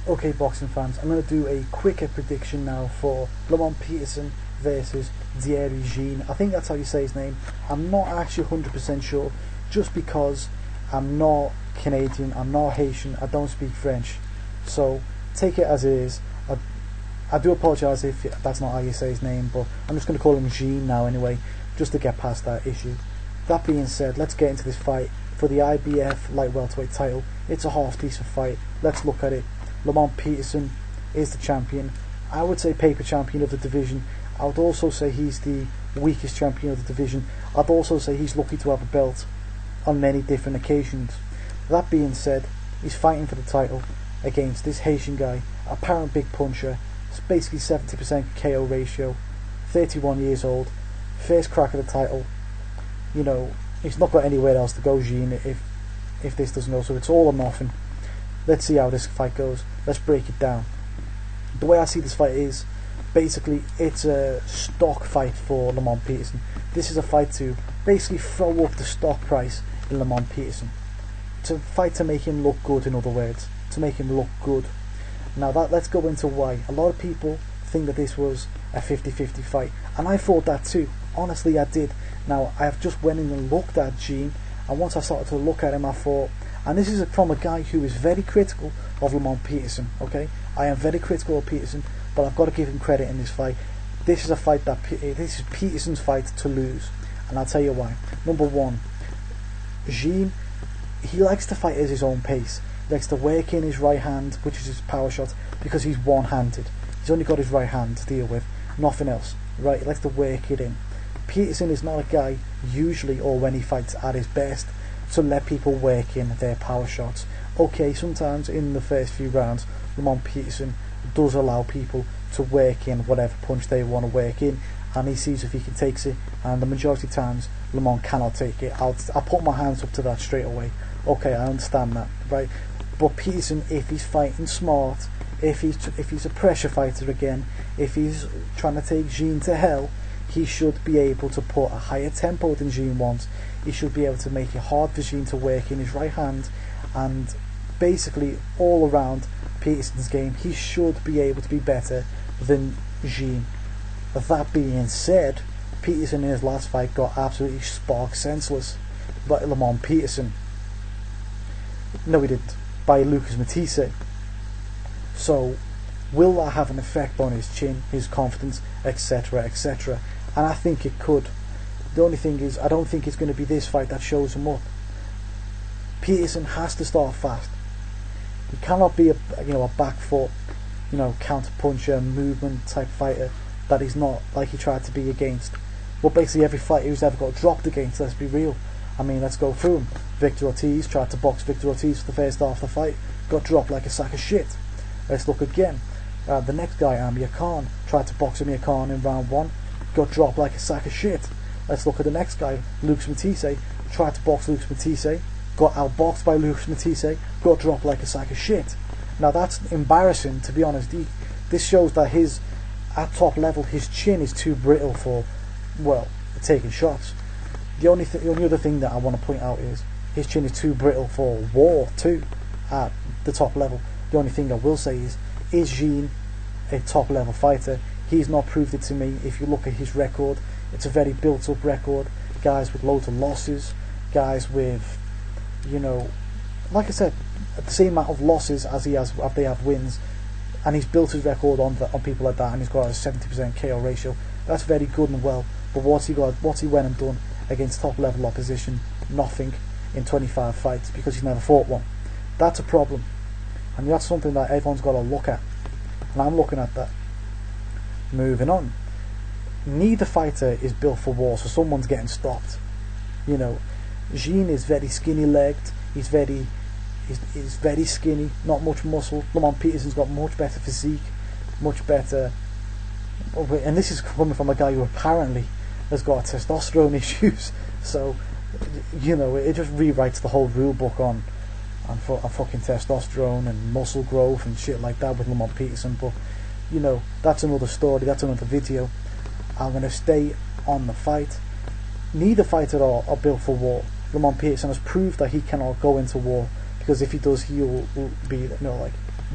Okay, boxing fans, I'm going to do a quicker prediction now for Lamont Peterson versus Dierry. I think that's how you say his name. I'm not actually 100% sure, just because I'm not Canadian, I'm not Haitian, I don't speak French. So take it as it is. I do apologise if that's not how you say his name, but I'm just going to call him Jean now anyway, just to get past that issue. That being said, let's get into this fight for the IBF light welterweight title. It's a half decent fight. Let's look at it. Lamont Peterson is the champion. I would say paper champion of the division. I would also say he's the weakest champion of the division. I'd also say he's lucky to have a belt on many different occasions. That being said, he's fighting for the title against this Haitian guy, apparent big puncher. It's basically 70% KO ratio, 31 years old, first crack at the title. You know, he's not got anywhere else to go, Jean, if this doesn't go, so it's all or nothing. Let's see how this fight goes. Let's break it down. The way I see this fight is, basically, it's a stock fight for Lamont Peterson. This is a fight to basically throw up the stock price in Lamont Peterson. To fight to make him look good, in other words. To make him look good. Now, let's go into why. A lot of people think that this was a 50-50 fight, and I thought that too. Honestly, I did. Now, I have just went in and looked at Jean, and once I started to look at him, I thought, and this is from a guy who is very critical of Lamont Peterson, okay? I am very critical of Peterson, but I've got to give him credit in this fight. This is a fight this is Peterson's fight to lose, and I'll tell you why. Number one, Jean, he likes to fight at his own pace. He likes to work in his right hand, which is his power shot, because he's one-handed. He's only got his right hand to deal with, nothing else, right? He likes to work it in. Peterson is not a guy, usually, or when he fights at his best, to let people work in their power shots. Okay, sometimes in the first few rounds, Lamont Peterson does allow people to work in whatever punch they want to work in, and he sees if he can take it, and the majority of times Lamont cannot take it. I'll put my hands up to that straight away. Okay, I understand that, right? But Peterson, if he's fighting smart, if he's a pressure fighter again, if he's trying to take Jean to hell, he should be able to put a higher tempo than Jean wants. He should be able to make it hard for Jean to work in his right hand, and basically all around Peterson's game, he should be able to be better than Jean. That being said, Peterson in his last fight got absolutely spark senseless by Lamont Peterson. No, he didn't. By Lucas Matisse. So, will that have an effect on his chin, his confidence, etc., etc.? And I think it could. The only thing is, I don't think it's going to be this fight that shows him up. Peterson has to start fast. He cannot be a back foot, counter puncher, movement type fighter that he's not, like he tried to be against. But basically every fighter who's ever got dropped against, let's be real. I mean, let's go through him. Victor Ortiz tried to box Victor Ortiz for the first half of the fight, got dropped like a sack of shit. Let's look again. The next guy, Amir Khan, tried to box Amir Khan in round 1, got dropped like a sack of shit. Let's look at the next guy, Lucas Matisse, tried to box Lucas Matisse, got outboxed by Lucas Matisse, got dropped like a sack of shit. Now that's embarrassing, to be honest. This shows that at top level, his chin is too brittle for, taking shots. The only other thing that I want to point out is his chin is too brittle for war too, at the top level. The only thing I will say is Jean a top level fighter? He's not proved it to me. If you look at his record, it's a very built up record. Guys with loads of losses, guys with, like I said, the same amount of losses as they have wins, and he's built his record on people like that, and he's got a 70% KO ratio. That's very good and well, but what's he went and done against top level opposition? Nothing in 25 fights, because he's never fought one. That's a problem, and that's something that everyone's got to look at, and I'm looking at that. Moving on, neither fighter is built for war, so someone's getting stopped. Jean is very skinny legged, he's very skinny, not much muscle. Lamont Peterson's got much better physique, much better, and this is coming from a guy who apparently has got testosterone issues. So it just rewrites the whole rule book on fucking testosterone and muscle growth and shit like that with Lamont Peterson. But that's another story, that's another video. I'm going to stay on the fight. Neither fighter are built for war. Lamont Peterson has proved that he cannot go into war, because if he does, he'll be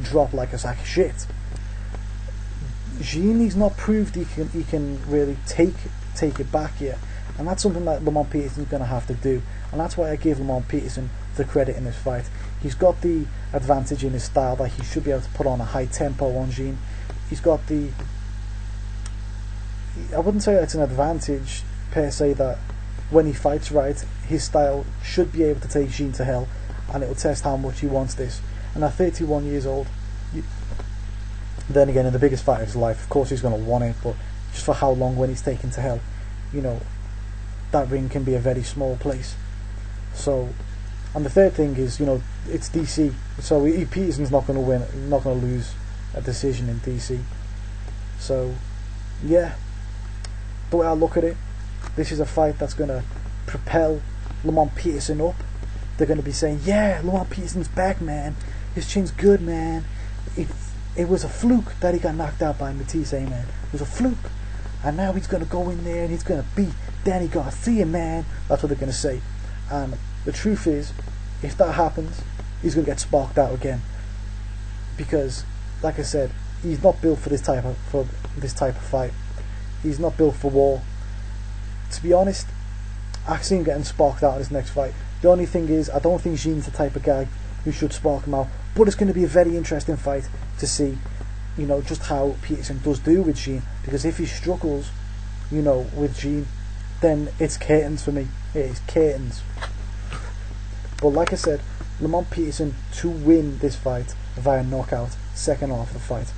drop like a sack of shit. Jean, he's not proved he can really take it back yet, and that's something that Lamont Peterson's going to have to do, and that's why I give Lamont Peterson the credit in this fight. He's got the advantage in his style that he should be able to put on a high tempo on Jean. He's got the, I wouldn't say it's an advantage per se, that when he fights right, his style should be able to take Jean to hell, and it will test how much he wants this. And at 31 years old, then again, in the biggest fight of his life, of course he's going to want it, but just for how long when he's taken to hell, you know, that ring can be a very small place. So, and the third thing is, you know, it's DC, so Peterson's not going to win, not going to lose a decision in DC. So, yeah, the way I look at it, this is a fight that's going to propel Lamont Peterson up. They're going to be saying, yeah, Lamont Peterson's back, man. His chin's good, man. It was a fluke that he got knocked out by Matisse, man. It was a fluke. And now he's going to go in there and he's going to beat Danny Garcia, man. That's what they're going to say. And the truth is, if that happens, he's going to get sparked out again. Because, like I said, he's not built for this type of fight. He's not built for war. To be honest, I see him getting sparked out in his next fight. The only thing is, I don't think Jean's the type of guy who should spark him out. But it's going to be a very interesting fight to see, you know, just how Peterson does do with Jean. Because if he struggles, you know, with Jean, then it's curtains for me. It is curtains. But like I said, Lamont Peterson to win this fight via knockout, second half of the fight.